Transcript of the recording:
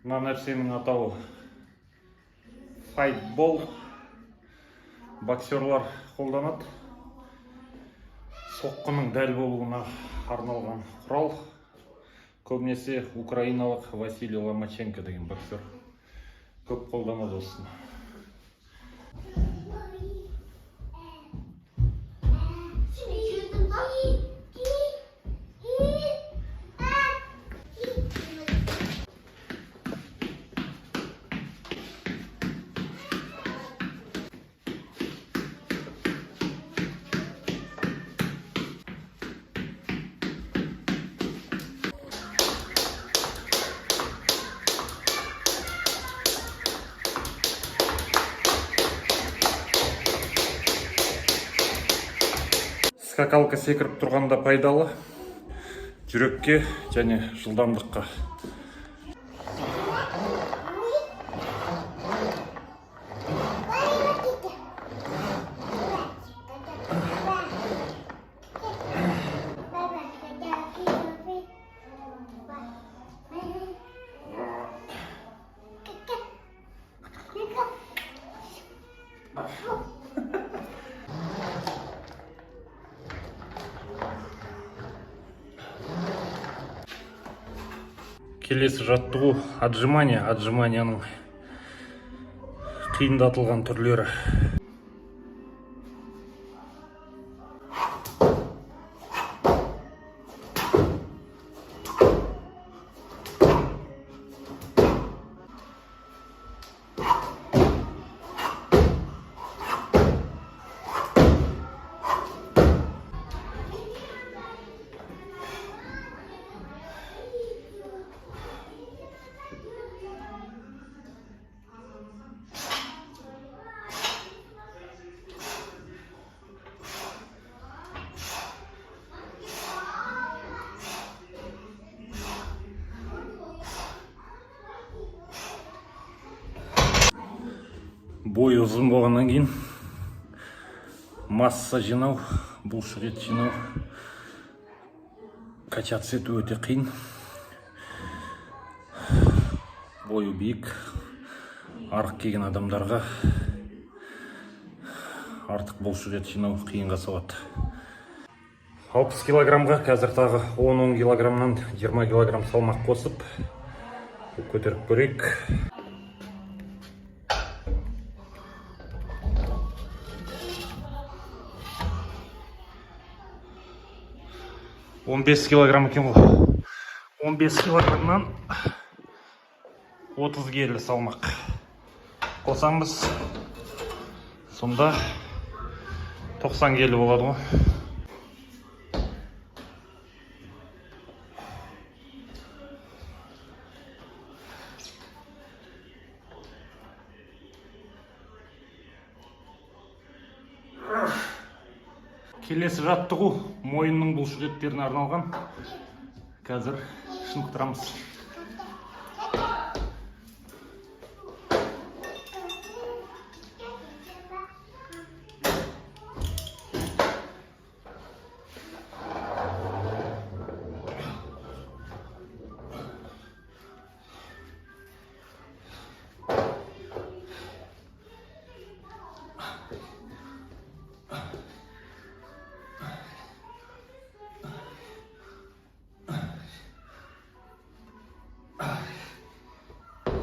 Мына нәрсенің атауы файтбол. Боксерлар қолданады. Соққының дәл болуына арналған құрал. Көбінесе украиналық Василий Ломаченко деген боксер көп қолданады осыны. Скакалка секіріп тұрғанда пайдалы, жүрекке және жылдамдыққа. Келесі жаттығу отжимания. Отжиманияның қиындатылған түрлері. Бой ұзын болғаннан кейін масса жинау, бұлшық ет жинау, качаться ету өте қиын. Бойы биік, арық келген адамдарға артық бұлшық ет жинау қиынға соғады. 60 килограммға қазір тағы 10 килограммнан 20 килограмм салмақ қосып көтеріп көрейік. 15 килограмм екен ғой. 15 килограммнан 30 келі салмақ қосамыз. Сонда 90 келі болады ғой. Келесі жаттығу мойынның бұлшық еттеріне арналған. Қазір шынықтырамыз.